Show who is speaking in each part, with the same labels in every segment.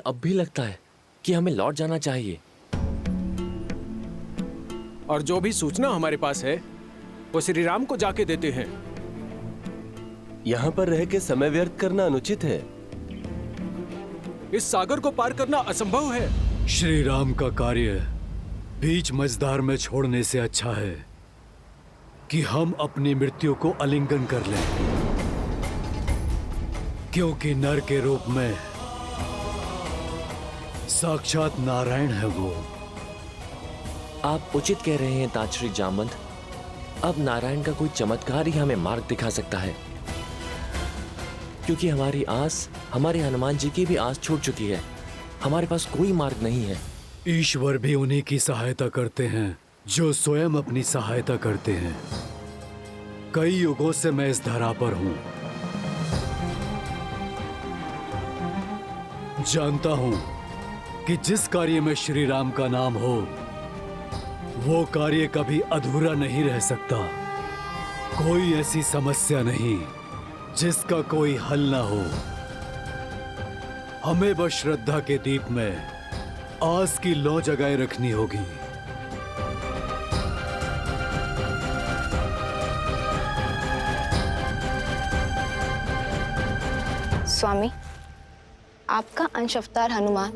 Speaker 1: अब भी लगता है कि हमें लौट जाना चाहिए।
Speaker 2: और जो भी सूचना हमारे पास है वो श्री राम को जाके देते हैं।
Speaker 3: यहाँ पर रह के समय व्यर्थ करना अनुचित है।
Speaker 2: इस सागर को पार करना असंभव है।
Speaker 4: श्री राम का कार्य बीच मझधार में छोड़ने से अच्छा है कि हम अपनी मृत्यु को आलिंगन कर लें, क्योंकि नर के रूप में साक्षात नारायण है वो।
Speaker 1: आप उचित कह रहे हैं ताजश्री जामवंत। अब नारायण का कोई चमत्कार ही हमें मार्ग दिखा सकता है, क्योंकि हमारी आस, हमारे हनुमान जी की भी आस छूट चुकी है। हमारे पास कोई मार्ग नहीं है।
Speaker 4: ईश्वर भी उन्हीं की सहायता करते हैं जो स्वयं अपनी सहायता करते हैं। कई युगों से मैं इस धरा पर हूं, जानता हूं कि जिस कार्य में श्री राम का नाम हो वो कार्य कभी अधूरा नहीं रह सकता। कोई ऐसी समस्या नहीं जिसका कोई हल ना हो। हमें बस श्रद्धा के दीप में आस की लौ जगाए रखनी होगी।
Speaker 5: स्वामी, आपका अंश अवतार हनुमान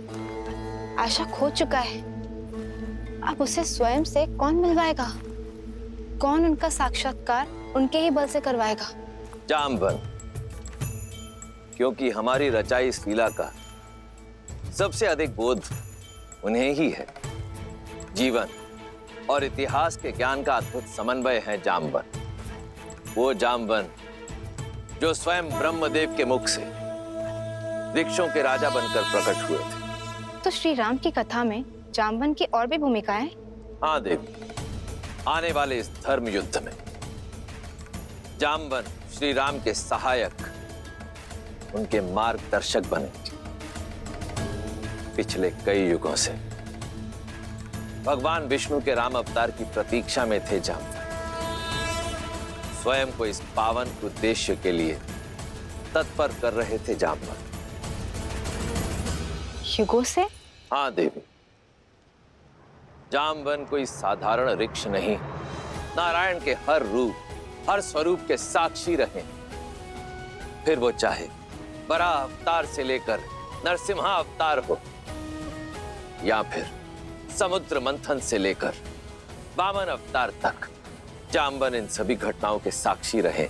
Speaker 5: आशा खो चुका है। अब उसे स्वयं से कौन मिलवाएगा? कौन उनका साक्षात्कार उनके ही बल से करवाएगा?
Speaker 6: जामवंत, क्योंकि हमारी रचाई इस लीला का सबसे अधिक बोध उन्हें ही है। जीवन और इतिहास के ज्ञान का अद्भुत समन्वय है जामवंत। वो जामवंत जो स्वयं ब्रह्मदेव के मुख से वृक्षों के राजा बनकर प्रकट हुए थे।
Speaker 5: तो श्री राम की कथा में जामवंत की और भी भूमिकाएं?
Speaker 6: हाँ देवी, आने वाले इस धर्म युद्ध में जामवंत श्री राम के सहायक, उनके मार्गदर्शक बने। पिछले कई युगों से भगवान विष्णु के राम अवतार की प्रतीक्षा में थे जामवंत। स्वयं को इस पावन उद्देश्य के लिए तत्पर कर रहे थे जामवंत।
Speaker 5: युगों से?
Speaker 6: हाँ देवी, जामवंत कोई साधारण वृक्ष नहीं, नारायण के हर रूप, हर स्वरूप के साक्षी रहे। फिर वो चाहे बराह अवतार से लेकर नरसिम्हा अवतार हो, या फिर समुद्र मंथन से लेकर वामन अवतार तक, जामवंत इन सभी घटनाओं के साक्षी रहे।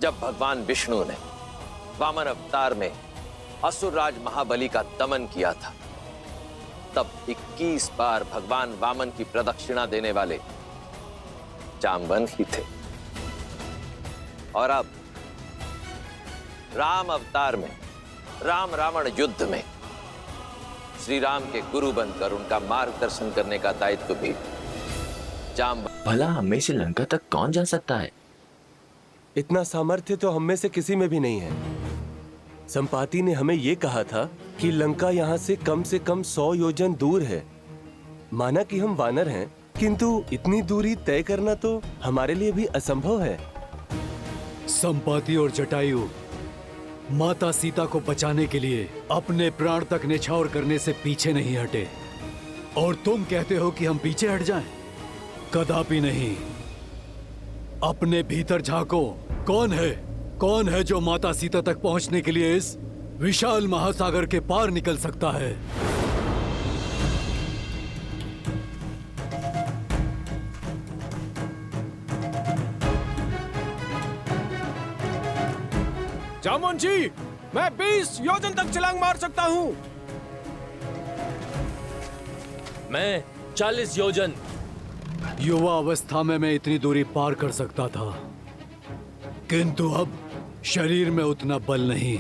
Speaker 6: जब भगवान विष्णु ने वामन अवतार में असुरराज महाबली का दमन किया था, तब 21 बार भगवान वामन की प्रदक्षिणा देने वाले जामवंत ही थे। और अब राम अवतार में, राम रावण युद्ध में श्री राम के गुरु बनकर उनका मार्गदर्शन करने का दायित्व भी जामवंत।
Speaker 1: भला हमें से लंका तक कौन जा सकता है?
Speaker 3: इतना सामर्थ्य तो हम में से किसी में भी नहीं है। संपाति ने हमें यह कहा था कि लंका यहाँ से कम 100 योजन दूर है। माना कि हम वानर हैं, किंतु इतनी दूरी तय करना तो हमारे लिए भी असंभव है।
Speaker 4: संपाति और जटायु माता सीता को बचाने के लिए अपने प्राण तक न्यौछावर करने से पीछे नहीं हटे, और तुम कहते हो कि हम पीछे हट जाएं? कदापि नहीं। अपने भीतर झांको। कौन है जो माता सीता तक पहुंचने के लिए इस विशाल महासागर के पार निकल सकता है?
Speaker 2: जामवंत जी, मैं 20 योजन तक छलांग मार सकता हूं।
Speaker 1: मैं 40 योजन।
Speaker 4: युवा अवस्था में मैं इतनी दूरी पार कर सकता था, किंतु अब शरीर में उतना बल नहीं।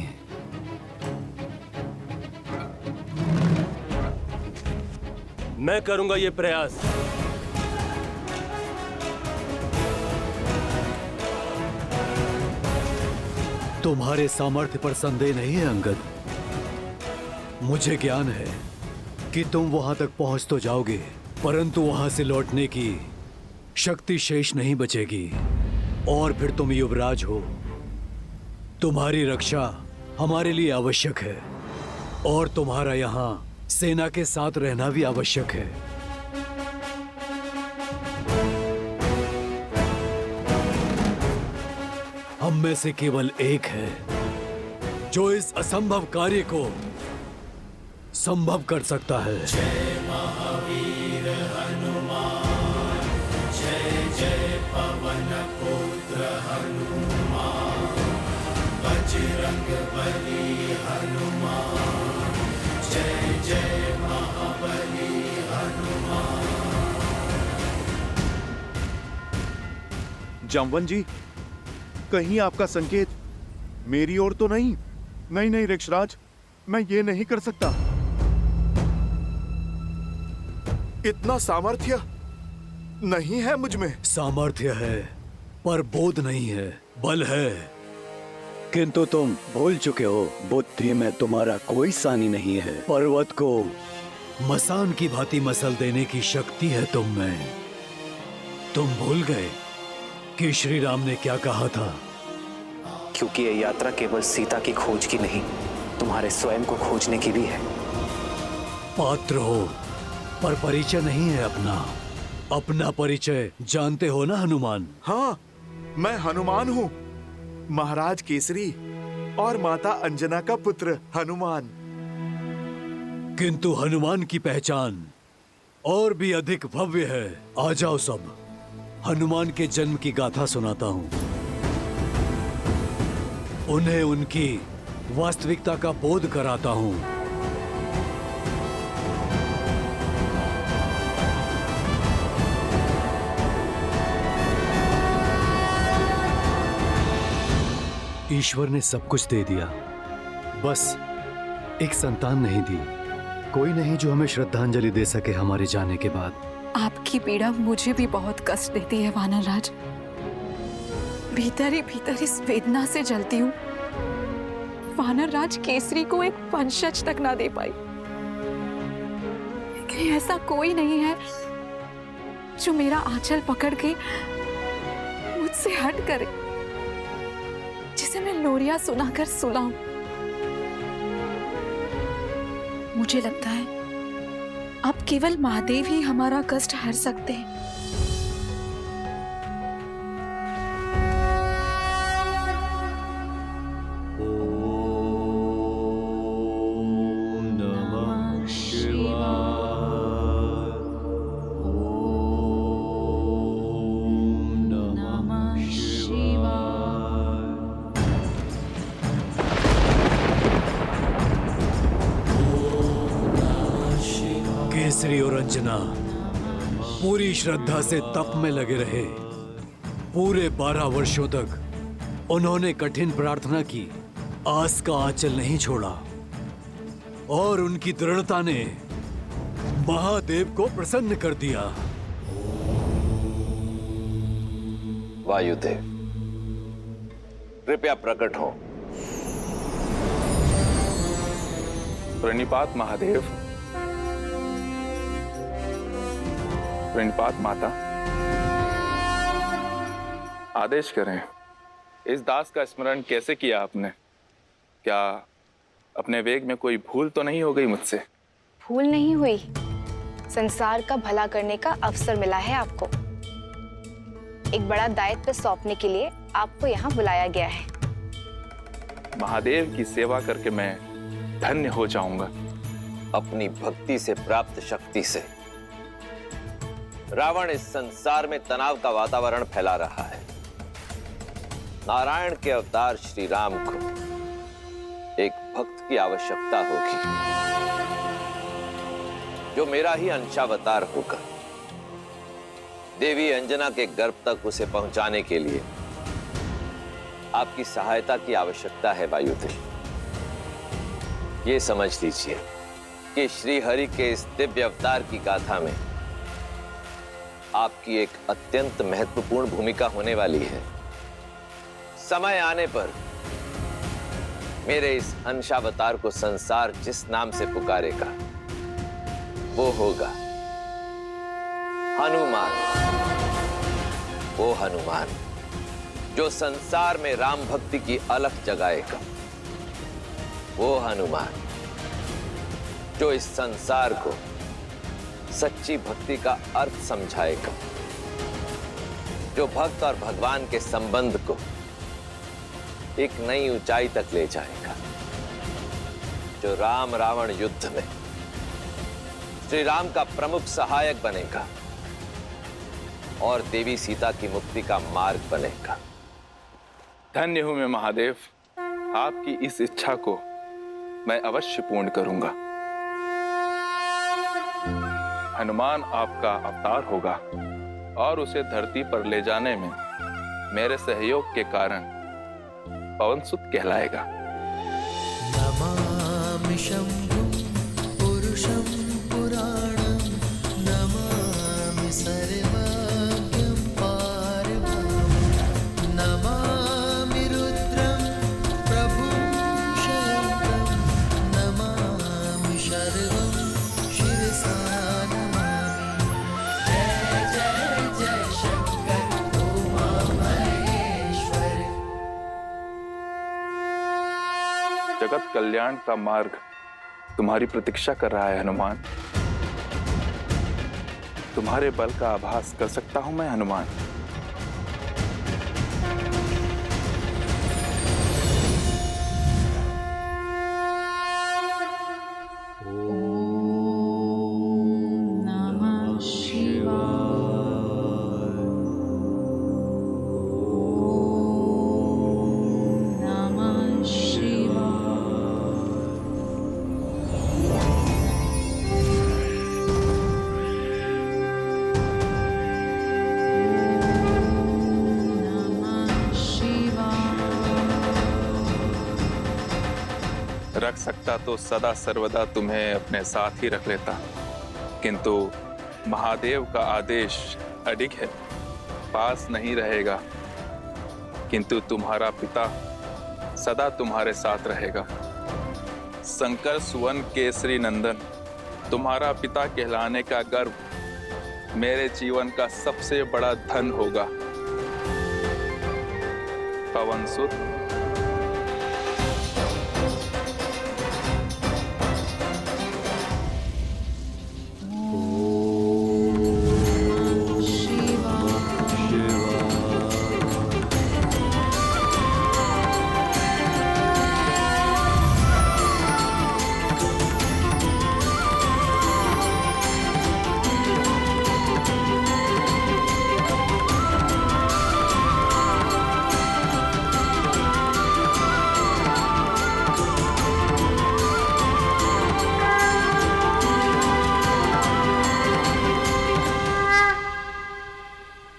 Speaker 3: मैं करूंगा ये प्रयास।
Speaker 4: तुम्हारे सामर्थ्य पर संदेह नहीं है अंगद। मुझे ज्ञान है कि तुम वहां तक पहुंच तो जाओगे, परंतु वहां से लौटने की शक्ति शेष नहीं बचेगी। और फिर तुम युवराज हो, तुम्हारी रक्षा हमारे लिए आवश्यक है। और तुम्हारा यहाँ सेना के साथ रहना भी आवश्यक है। हम में से केवल एक है जो इस असंभव कार्य को संभव कर सकता है। जय महावीर हनुमान, जय जय पवन पुत्र हनुमान, बजरंग बली हनुमान, जय जय महाबली हनुमान।
Speaker 7: जामवन जी, कहीं आपका संकेत मेरी ओर तो नहीं? नहीं नहीं ऋक्षराज, मैं ये नहीं कर सकता। इतना सामर्थ्य नहीं है मुझ में।
Speaker 4: सामर्थ्य है पर बोध नहीं है, बल है। किंतु तुम भूल चुके हो, बुद्धि में तुम्हारा कोई सानी नहीं है। पर्वत को मसान की भांति मसल देने की शक्ति है तुम में। तुम भूल गए कि श्री राम ने क्या कहा था?
Speaker 8: क्योंकि ये यात्रा केवल सीता की खोज की नहीं, तुम्हारे स्वयं को खोजने की भी है।
Speaker 4: पात्र हो पर परिचय नहीं है अपना। अपना परिचय जानते हो ना हनुमान?
Speaker 7: हाँ, मैं हनुमान हूँ, महाराज केसरी और माता अंजना का पुत्र हनुमान।
Speaker 4: किंतु हनुमान की पहचान और भी अधिक भव्य है। आ जाओ सब, हनुमान के जन्म की गाथा सुनाता हूँ। उन्हें उनकी वास्तविकता का बोध कराता हूँ। ईश्वर ने सब कुछ दे दिया, बस एक संतान नहीं दी। कोई नहीं जो हमें श्रद्धांजलि दे सके हमारे जाने के बाद।
Speaker 9: आपकी पीड़ा मुझे भी बहुत कष्ट देती है वानर राज। भीतर ही भीतर इस वेदना से जलती हूँ। वानर राज केसरी को एक वंशज तक ना दे पाई। लेकिन ऐसा कोई नहीं है जो मेरा आंचल पकड़ के मुझसे हट करे, जिसे मैं लोरिया सुनाकर सुलाऊं। मुझे लगता है अब केवल महादेव ही हमारा कष्ट हर सकते हैं।
Speaker 4: केसरी और अंजना पूरी श्रद्धा से तप में लगे रहे। पूरे 12 वर्षों तक उन्होंने कठिन प्रार्थना की, आस का आंचल नहीं छोड़ा और उनकी दृढ़ता ने महादेव को प्रसन्न कर दिया।
Speaker 6: वायुदेव, कृपया प्रकट हो।
Speaker 10: प्रणिपात महादेव। प्रणिपात माता। आदेश करें, इस दास का स्मरण कैसे किया आपने? क्या अपने वेग में कोई भूल तो नहीं हो गई मुझसे?
Speaker 5: भूल नहीं हुई, संसार का भला करने का अवसर मिला है आपको। एक बड़ा दायित्व सौंपने के लिए आपको यहाँ बुलाया गया है।
Speaker 10: महादेव की सेवा करके मैं धन्य हो जाऊंगा।
Speaker 6: अपनी भक्ति से प्राप्त शक्ति से रावण इस संसार में तनाव का वातावरण फैला रहा है। नारायण के अवतार श्री राम को एक भक्त की आवश्यकता होगी, जो मेरा ही अंशावतार होकर देवी अंजना के गर्भ तक उसे पहुंचाने के लिए आपकी सहायता की आवश्यकता है। वायुदेव, ये समझ लीजिए कि श्री हरि के इस दिव्य अवतार की गाथा में आपकी एक अत्यंत महत्वपूर्ण भूमिका होने वाली है। समय आने पर मेरे इस अंशावतार को संसार जिस नाम से पुकारेगा वो होगा हनुमान। वो हनुमान जो संसार में राम भक्ति की अलख जगाएगा। वो हनुमान जो इस संसार को सच्ची भक्ति का अर्थ समझाएगा, जो भक्त और भगवान के संबंध को एक नई ऊंचाई तक ले जाएगा, जो राम रावण युद्ध में श्री राम का प्रमुख सहायक बनेगा और देवी सीता की मुक्ति का मार्ग बनेगा।
Speaker 10: धन्य हूं मैं महादेव, आपकी इस इच्छा को मैं अवश्य पूर्ण करूंगा। हनुमान आपका अवतार होगा और उसे धरती पर ले जाने में मेरे सहयोग के कारण पवनसुत कहलाएगा।
Speaker 11: नमामि शंभुं पुरुषं पुराणं, नमामि सर्वज्ञं पारब्रह्मं, नमामि रुद्रं प्रभुं शयन्तं, नमामि शर्वं शिरसा नमामि। जय जय जय शंकर उमा महेश्वर।
Speaker 10: जगत कल्याण का मार्ग तुम्हारी प्रतीक्षा कर रहा है हनुमान। तुम्हारे बल का आभास कर सकता हूं मैं हनुमान।
Speaker 9: नमः शिवाय। नमः शिवाय। नमः शिवाय।
Speaker 10: रख सकता तो सदा सर्वदा तुम्हें अपने साथ ही रख लेता, किंतु महादेव का आदेश अडिग है, पास नहीं रहेगा, किंतु तुम्हारा पिता सदा तुम्हारे साथ रहेगा। शंकर सुवन केसरी नंदन, तुम्हारा पिता कहलाने का गर्व मेरे जीवन का सबसे बड़ा धन होगा। पवनसुत,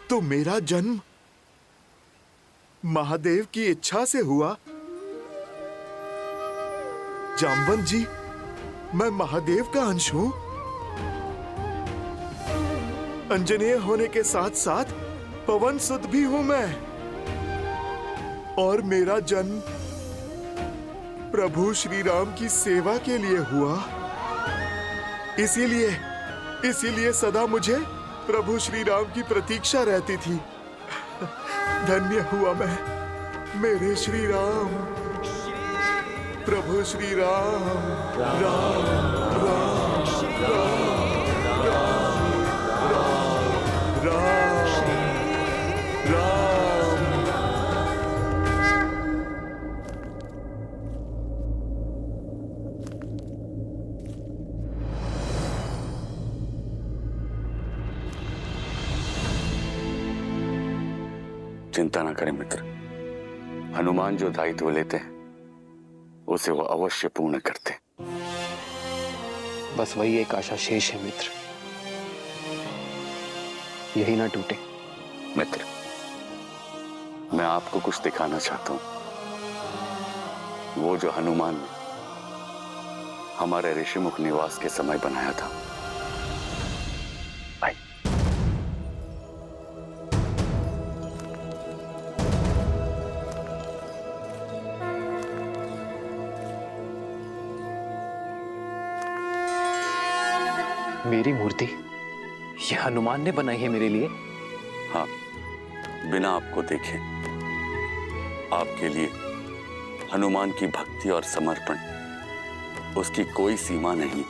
Speaker 7: तो मेरा जन्म महादेव की इच्छा से हुआ। जाम्बवन जी, मैं महादेव का अंश हूं। अंजनेय होने के साथ साथ पवनसुत भी हूं मैं, और मेरा जन्म प्रभु श्री राम की सेवा के लिए हुआ। इसीलिए सदा मुझे प्रभु श्री राम की प्रतीक्षा रहती थी। धन्य हुआ मैं, मेरे श्री राम, प्रभु श्री राम। राम राम राम राम राम राम।
Speaker 12: चिंता ना करें मित्र, हनुमान जो दायित्व लेते हैं उसे वो अवश्य पूर्ण करते।
Speaker 8: बस वही एक आशा शेष है मित्र, यही ना टूटे।
Speaker 12: मित्र, मैं आपको कुछ दिखाना चाहता हूं। वो जो हनुमान ने हमारे ऋषिमुख निवास के समय बनाया था। भाई,
Speaker 8: मेरी मूर्ति ये हनुमान ने बनाई है मेरे लिए?
Speaker 12: हाँ, बिना आपको देखे आपके लिए हनुमान की भक्ति और समर्पण, उसकी कोई सीमा नहीं।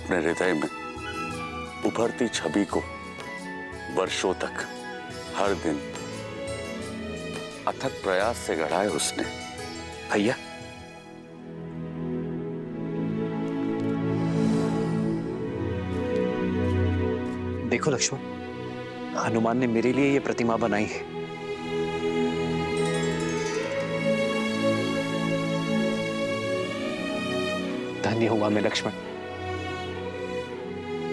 Speaker 12: अपने हृदय में उभरती छवि को वर्षों तक हर दिन अथक प्रयास से गढ़ा है उसने।
Speaker 8: भैया, देखो लक्ष्मण, हनुमान ने मेरे लिए ये प्रतिमा बनाई है। धन्य हुआ मैं लक्ष्मण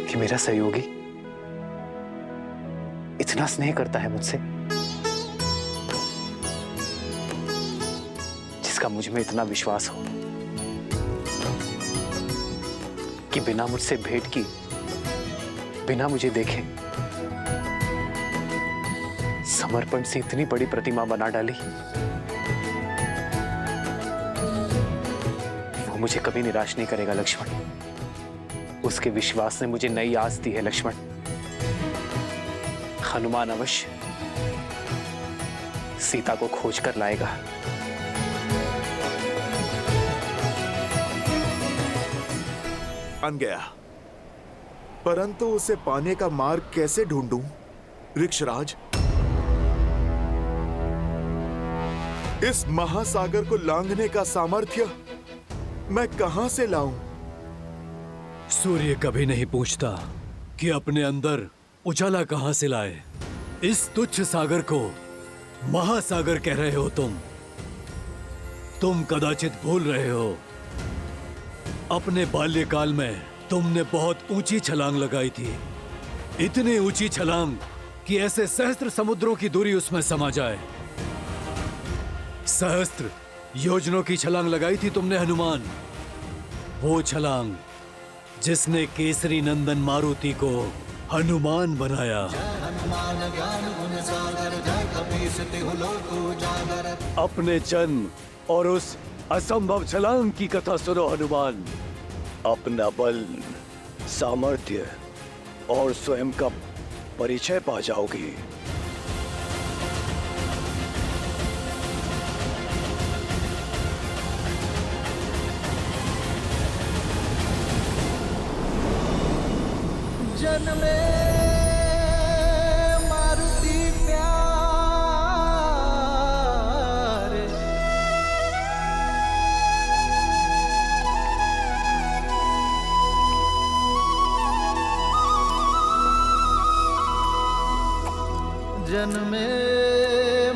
Speaker 8: कि मेरा सहयोगी इतना स्नेह करता है मुझसे, जिसका मुझ में इतना विश्वास हो कि बिना मुझसे भेंट की, बिना मुझे देखे समर्पण से इतनी बड़ी प्रतिमा बना डाली। वो मुझे कभी निराश नहीं करेगा लक्ष्मण। उसके विश्वास ने मुझे नई आस दी है लक्ष्मण। हनुमान अवश्य सीता को खोज कर लाएगा।
Speaker 7: बन गया, परंतु उसे पाने का मार्ग कैसे ढूंढूं? ऋक्षराज, इस महासागर को लांघने का सामर्थ्य मैं कहां से लाऊं?
Speaker 4: सूर्य कभी नहीं पूछता कि अपने अंदर उजाला कहां से लाए। इस तुच्छ सागर को महासागर कह रहे हो तुम कदाचित भूल रहे हो, अपने बाल्यकाल में तुमने बहुत ऊंची छलांग लगाई थी। इतनी ऊंची छलांग कि ऐसे सहस्त्र समुद्रों की दूरी उसमें समा जाए। सहस्त्र योजनों की छलांग लगाई थी तुमने हनुमान। वो छलांग जिसने केसरी नंदन मारुति को हनुमान बनाया। अपने जन्म और उस असंभव छलांग की कथा सुनो हनुमान। अपना बल, सामर्थ्य और स्वयं का परिचय पा जाओगी।
Speaker 11: जन्मे मारुति प्यारे, जन्मे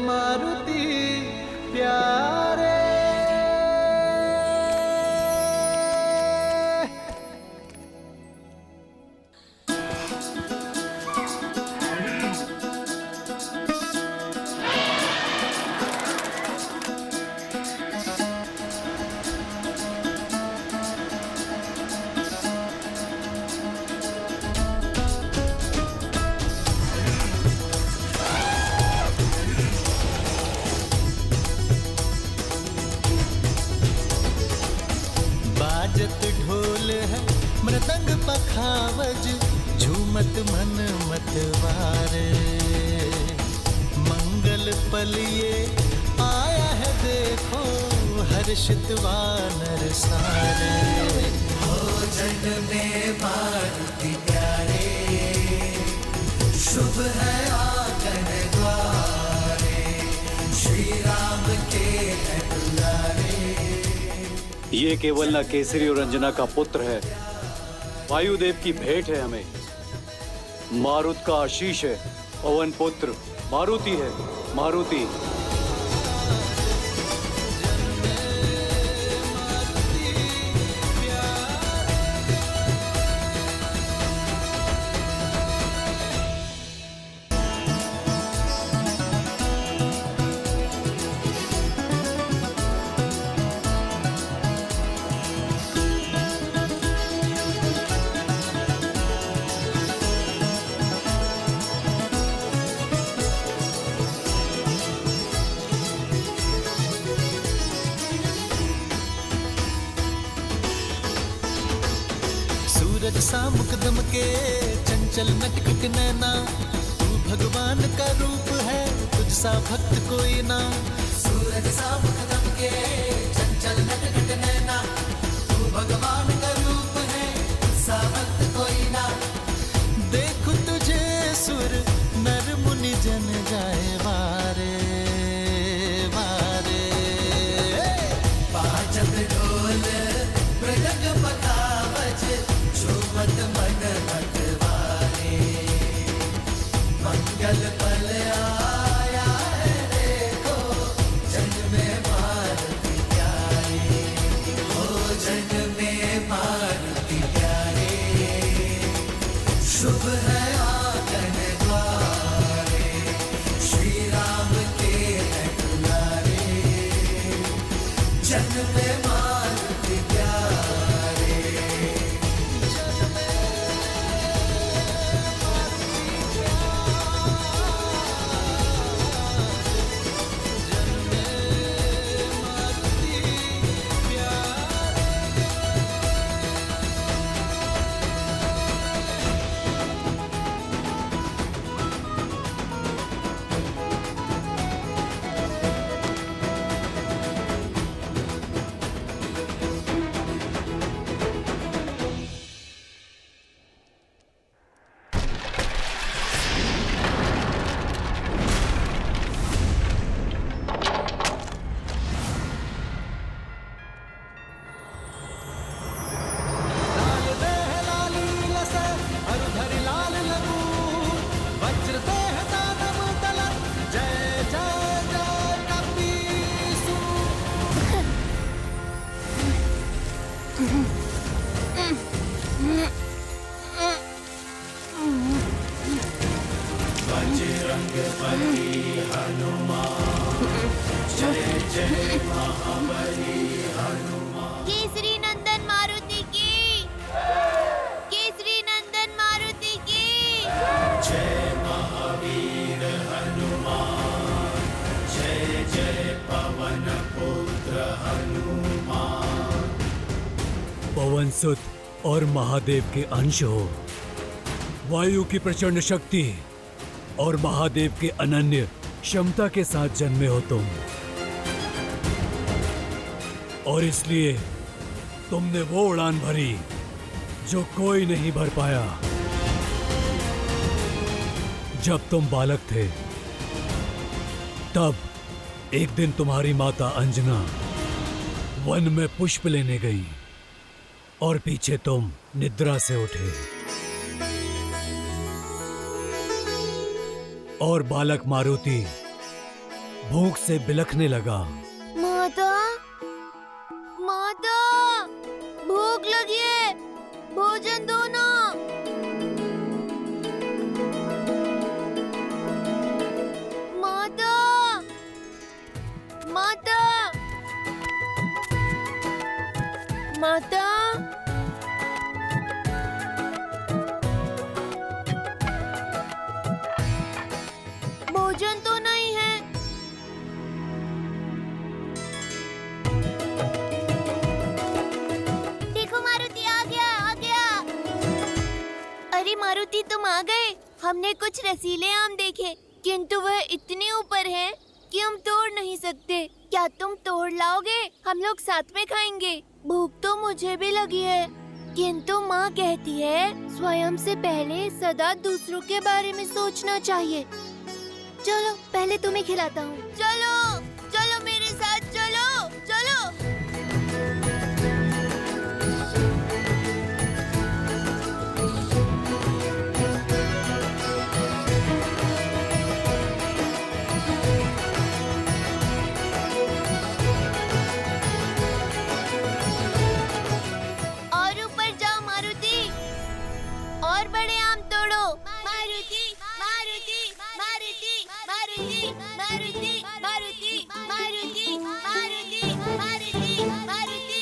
Speaker 11: मारुति प्यारे। बाजत ढोल है मृदंग पखावज, झूमत मन मतवारे। मंगल पलिए आया है देखो, हर्षित वानर सारे। हो जन्मे मारुति प्यारे, शुभ है आंगन द्वारे। श्री राम के है दुलारे।
Speaker 4: ये केवल न केसरी और अंजना का पुत्र है, वायुदेव की भेंट है हमें। मारुत का आशीष है, पवन पुत्र मारुति है, मारुति।
Speaker 11: सूरज सा मुकदम के चंचल नटखट नैना, तू भगवान का रूप है, तुझ सा भक्त कोई ना। सूरज सा मुकदम के चंचल नटखट नैना, तू भगवान का रूप है, तुझ सा भक्त शुभ है आंगन द्वारे, श्री राम के हैं दुलारे, जन्म मारुति प्यारे।
Speaker 13: केसरी नंदन मारुति की, केसरी नंदन मारुति की।
Speaker 11: जय महावीर हनुमान, जय जय पवन पुत्र हनुमान।
Speaker 4: पवन सुत और महादेव के अंश हो, वायु की प्रचंड शक्ति और महादेव के अनन्य क्षमता के साथ जन्मे हो तुम, और इसलिए तुमने वो उड़ान भरी जो कोई नहीं भर पाया। जब तुम बालक थे तब एक दिन तुम्हारी माता अंजना वन में पुष्प लेने गई और पीछे तुम निद्रा से उठे, और बालक मारुति भूख से बिलखने लगा।
Speaker 13: माता, माता, भूख लगी है, भोजन दो ना। माता, माता, माता। भोजन तो नहीं है। देखो मारुति आ गया, आ गया। अरे मारुति तुम आ गए। हमने कुछ रसीले आम देखे, किंतु वह इतने ऊपर हैं कि हम तोड़ नहीं सकते। क्या तुम तोड़ लाओगे? हम लोग साथ में खाएंगे। भूख तो मुझे भी लगी है, किंतु माँ कहती है स्वयं से पहले सदा दूसरों के बारे में सोचना चाहिए। चलो पहले तुम्हें खिलाता हूँ। चलो चलो मेरे साथ, चलो चलो। और ऊपर जाओ मारुति, और बड़े आम तोड़ो। मारुति मारुति मारुति मारुति मारुति मारुति मारुति मारुति मारुति मारुति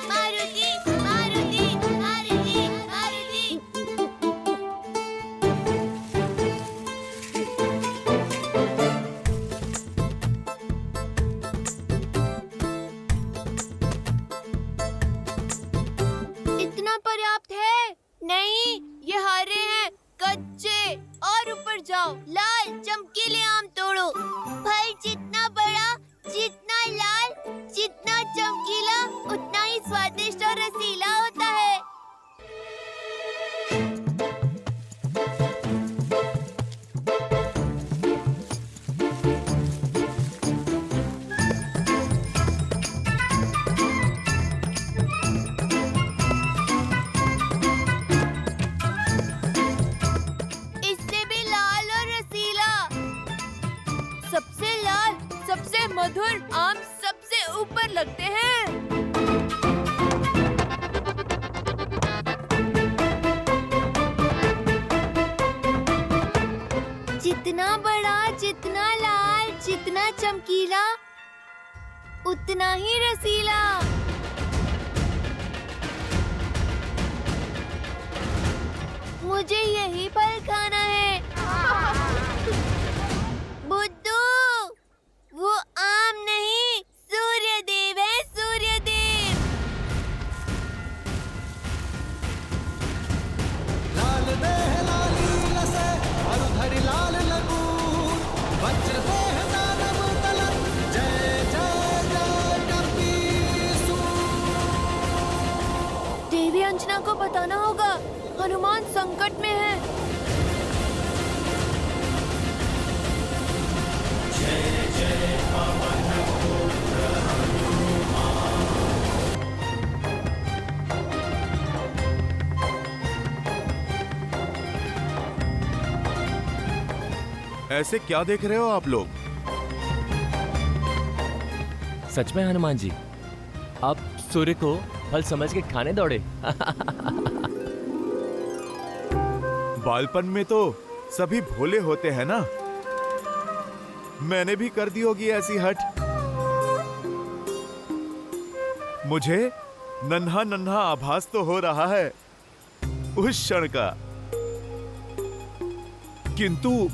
Speaker 13: मारुति मारुति मारुति मारुति। इतना पर्याप्त है? नहीं, ये हरे हैं, कच्चे। और ऊपर जाओ, लाल चमकीले आम तोड़ो। फल जितना बड़ा, जितना लाल, जितना चमकीला, उतना ही स्वादिष्ट और रसीला होता है। इससे भी लाल और रसीला। सबसे लाल, सबसे मधुर आम सबसे ऊपर लगते हैं। जितना बड़ा, जितना लाल, जितना चमकीला, उतना ही रसीला। मुझे यही फल खाना है। बुद्धू, वो आम नहीं, सूर्यदेव है, सूर्यदेव।
Speaker 11: लाल देह लाली लसे मरुधरि लाल लगून, वज्र देह दानव तलन, जय जय जय कपीसू।
Speaker 13: देवी अंजना को बताना होगा, हनुमान संकट में है।
Speaker 11: जय जय पवन पुत्र हनुमान।
Speaker 14: ऐसे क्या देख रहे हो आप लोग?
Speaker 1: सच में हनुमान जी, आप सूर्य को फल समझ के खाने दौड़े।
Speaker 14: बालपन में तो सभी भोले होते हैं ना, मैंने भी कर दी होगी ऐसी हट। मुझे नन्हा नन्हा आभास तो हो रहा है उस क्षण का, किंतु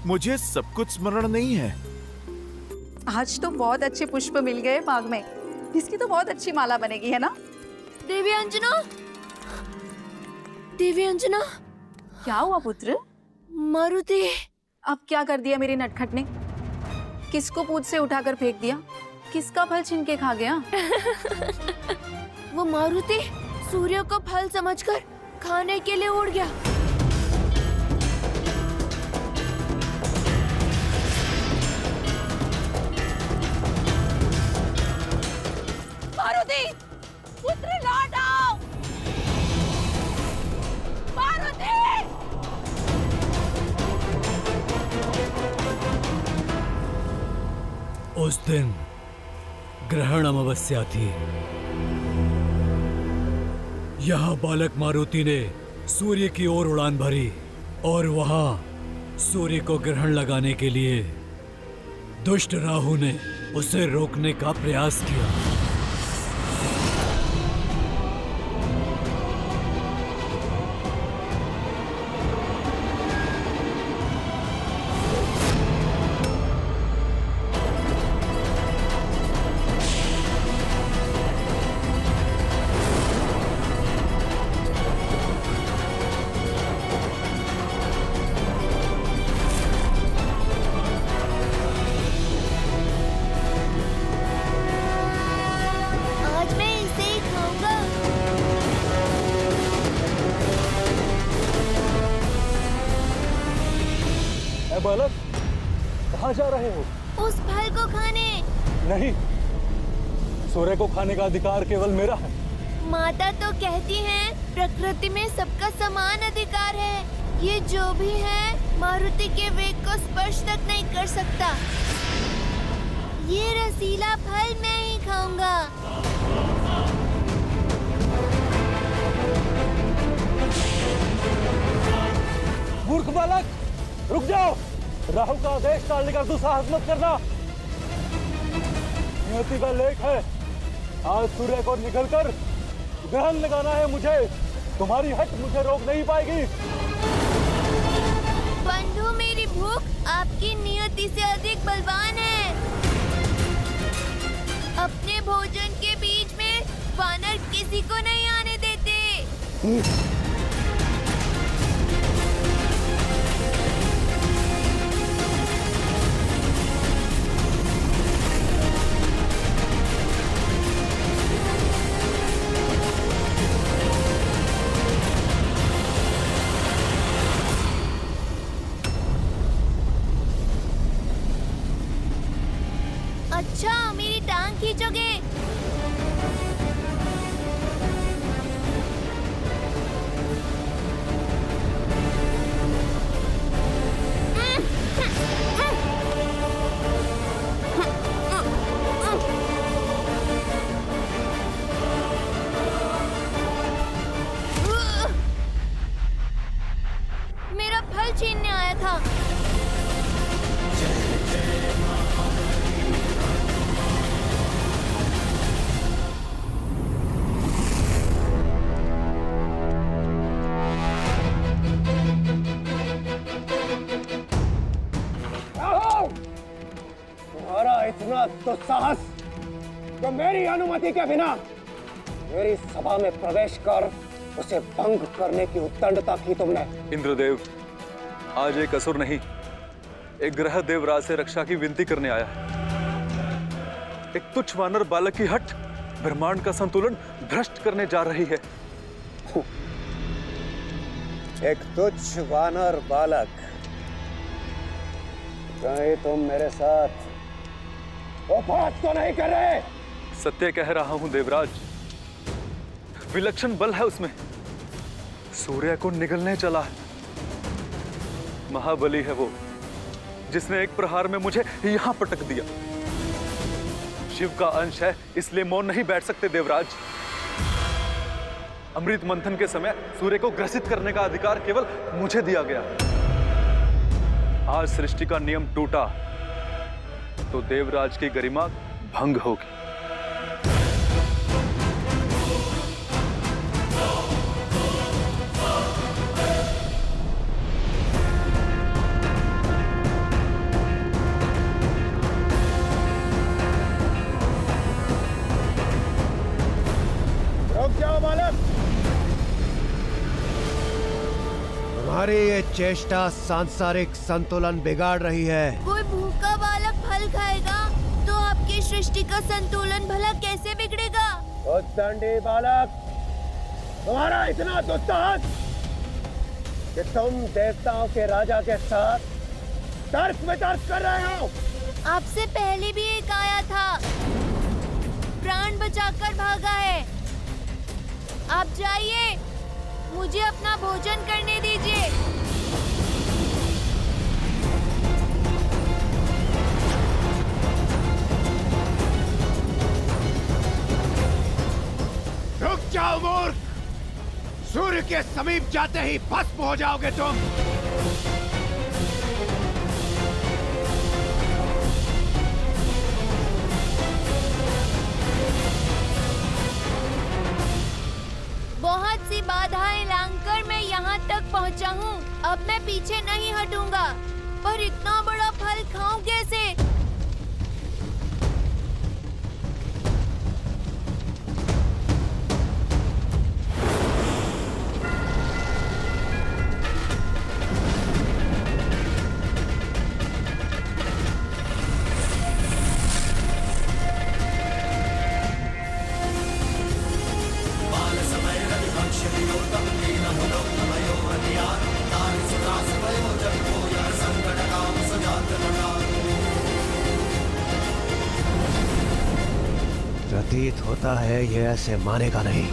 Speaker 14: मुझे सब कुछ स्मरण नहीं है।
Speaker 9: आज तो बहुत अच्छे पुष्प मिल गए बाग में, इसकी तो बहुत अच्छी माला बनेगी, है ना?
Speaker 13: देवी अंजना, देवी अंजना।
Speaker 9: क्या हुआ पुत्र?
Speaker 13: मारुति।
Speaker 9: अब क्या कर दिया मेरे नटखट ने? किसको पूछ से उठाकर फेंक दिया? किसका फल छीन के खा गया?
Speaker 13: वो मारुति सूर्य को फल समझकर खाने के लिए उड़ गया।
Speaker 9: मारुति, पुत्र लौट आओ! मारुति!
Speaker 4: उस दिन ग्रहण अमावस्या थी। यह बालक मारुति ने सूर्य की ओर उड़ान भरी और वहां सूर्य को ग्रहण लगाने के लिए दुष्ट राहु ने उसे रोकने का प्रयास किया।
Speaker 3: बालक, कहाँ जा रहे हो?
Speaker 13: उस फल को खाने।
Speaker 3: नहीं, सूर्य को खाने का अधिकार केवल मेरा है।
Speaker 13: माता तो कहती हैं, प्रकृति में सबका समान अधिकार है। ये जो भी है, मारुति के वेग को स्पर्श तक नहीं कर सकता। ये रसीला फल मैं ही खाऊंगा।
Speaker 3: मूर्ख बालक, रुक जाओ। राहु का आदेश टालने का दुस्साहस मत करना। नियति का लेख है, आज सूर्य को निकलकर ग्रहण लगाना है मुझे। तुम्हारी हट मुझे रोक नहीं पाएगी।
Speaker 13: बंधु, मेरी भूख आपकी नियति से अधिक बलवान है। अपने भोजन के बीच में वानर किसी को नहीं आने देते। अच्छा, मेरी टांग खींचोगे?
Speaker 15: इतना दुस्साहस तो मेरी अनुमति के बिना मेरी सभा में प्रवेश कर उसे भंग करने की उद्दंडता की तुमने।
Speaker 16: इंद्रदेव, आज एक असुर नहीं, एक ग्रह देवराज से रक्षा की विनती करने आया है। एक तुच्छ वानर बालक की हट ब्रह्मांड का संतुलन भ्रष्ट करने जा रही है।
Speaker 15: एक तुच्छ वानर बालक, कहीं तुम मेरे साथ उपहास तो नहीं कर रहे?
Speaker 16: सत्य कह रहा हूं देवराज, विलक्षण बल है उसमें, सूर्य को निगलने चला है। महाबली है वो, जिसने एक प्रहार में मुझे यहां पटक दिया। शिव का अंश है, इसलिए मौन नहीं बैठ सकते देवराज। अमृत मंथन के समय सूर्य को ग्रसित करने का अधिकार केवल मुझे दिया गया। आज सृष्टि का नियम टूटा तो देवराज की गरिमा भंग होगी।
Speaker 15: रुक जाओ बालक, तुम्हारी ये चेष्टा सांसारिक संतुलन बिगाड़ रही है।
Speaker 13: कोई भूखा बालक फल खाएगा तो आपकी सृष्टि का संतुलन भला कैसे बिगड़ेगा?
Speaker 15: उद्दंडी बालक, तुम्हारा इतना दुस्साहस कि तुम देवताओं के राजा के साथ तर्क वितर्क कर रहे हो।
Speaker 13: आपसे पहले भी एक आया था, प्राण बचाकर भागा है। आप जाइए, मुझे अपना भोजन करने दीजिए।
Speaker 15: रुक जाओ मूर्ख, सूर्य के समीप जाते ही भस्म हो जाओगे तुम।
Speaker 13: बहुत सी बाधाएं लांघकर मैं यहाँ तक पहुँचा हूँ। अब मैं पीछे नहीं हटूंगा, पर इतना बड़ा फल खाऊं कैसे?
Speaker 15: प्रतीत होता है ये ऐसे मानेगा नहीं।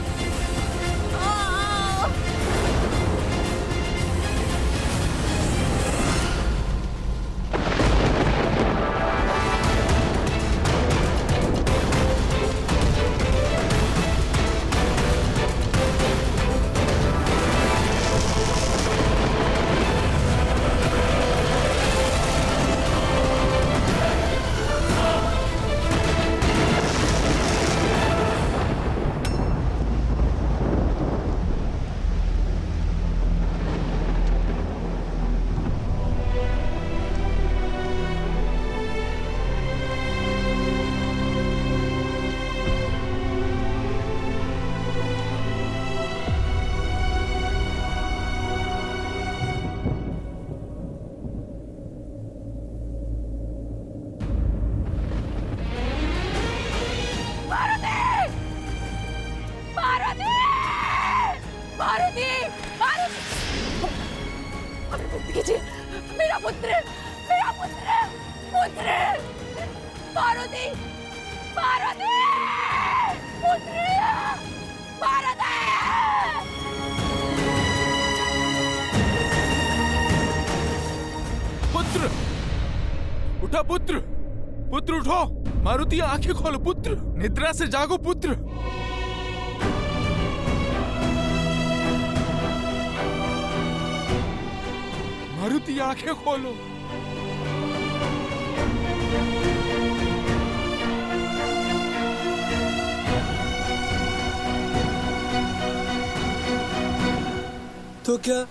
Speaker 9: मेरा पुत्र, मेरा पुत्र, पुत्र, पार्वती, पार्वती, पुत्र, पार्वती।
Speaker 14: पुत्र, उठा पुत्र, पुत्र उठो। मारुति आंखें खोलो पुत्र, निद्रा से जागो पुत्र। मारुति आंखें खोलो।
Speaker 3: तो क्या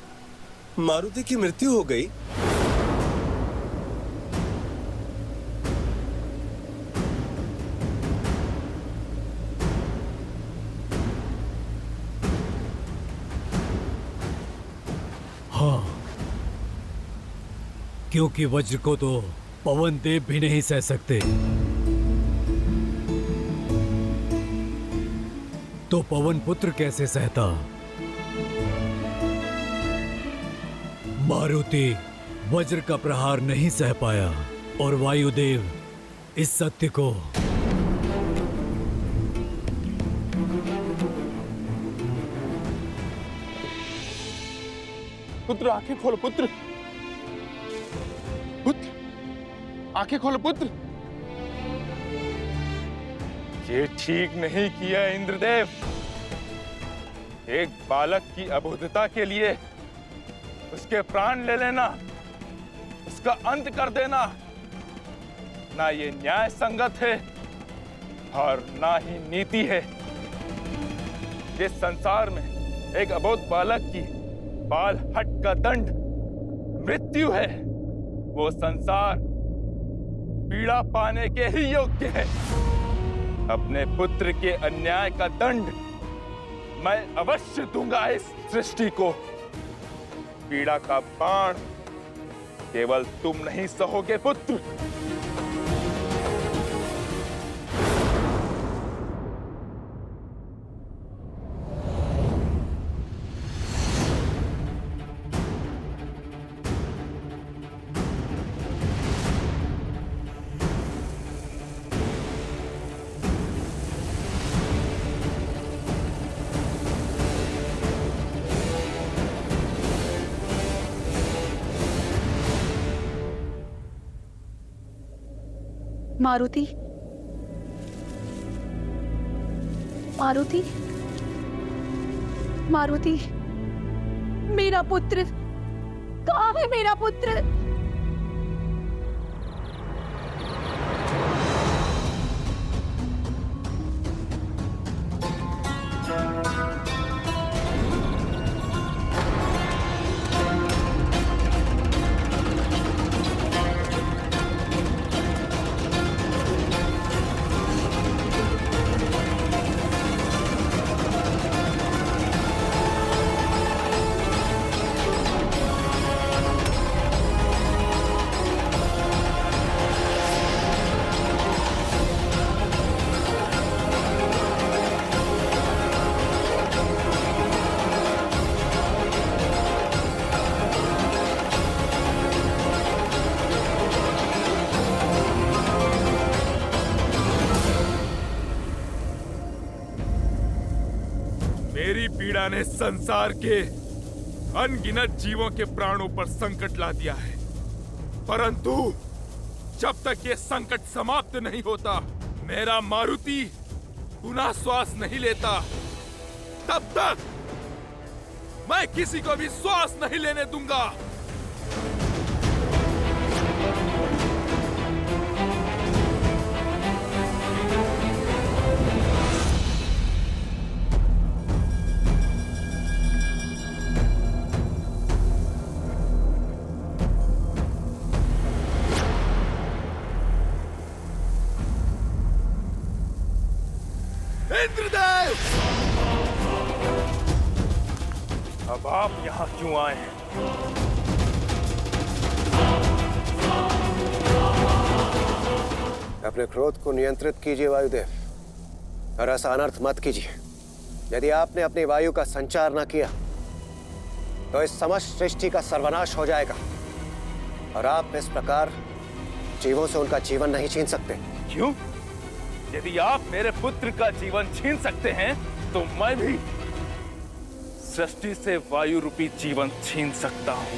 Speaker 3: मारुति की मृत्यु हो गई?
Speaker 4: हाँ, क्योंकि वज्र को तो पवन देव भी नहीं सह सकते, तो पवन पुत्र कैसे सहता? मारुति वज्र का प्रहार नहीं सह पाया और वायुदेव इस सत्य को
Speaker 14: पुत्र आंखें खोलो पुत्र, पुत्र आंखें खोलो पुत्र। ये ठीक नहीं किया इंद्रदेव। एक बालक की अबोधता के लिए उसके प्राण ले लेना, उसका अंत कर देना, ना ये न्याय संगत है और ना ही नीति है। जिस संसार में एक अबोध बालक की बाल हट का दंड मृत्यु है, वो संसार पीड़ा पाने के ही योग्य है। अपने पुत्र के अन्याय का दंड मैं अवश्य दूंगा इस सृष्टि को। पीड़ा का बाण केवल तुम नहीं सहोगे पुत्र।
Speaker 9: मारुति, मारुति, मारुति, मेरा पुत्र कहाँ है? मेरा पुत्र
Speaker 14: मेरी पीड़ा ने संसार के अनगिनत जीवों के प्राणों पर संकट ला दिया है, परंतु जब तक ये संकट समाप्त नहीं होता, मेरा मारुति पुनः श्वास नहीं लेता, तब तक मैं किसी को भी श्वास नहीं लेने दूंगा। इंद्रदेव, अब आप यहाँ क्यों आए हैं?
Speaker 15: अपने क्रोध को नियंत्रित कीजिए वायुदेव, और ऐसा अनर्थ मत कीजिए। यदि आपने अपनी वायु का संचार न किया तो इस समस्त सृष्टि का सर्वनाश हो जाएगा, और आप इस प्रकार जीवों से उनका जीवन नहीं छीन सकते।
Speaker 14: क्यों? यदि आप मेरे पुत्र का जीवन छीन सकते हैं, तो मैं भी सृष्टि से वायु रूपी जीवन छीन सकता हूं।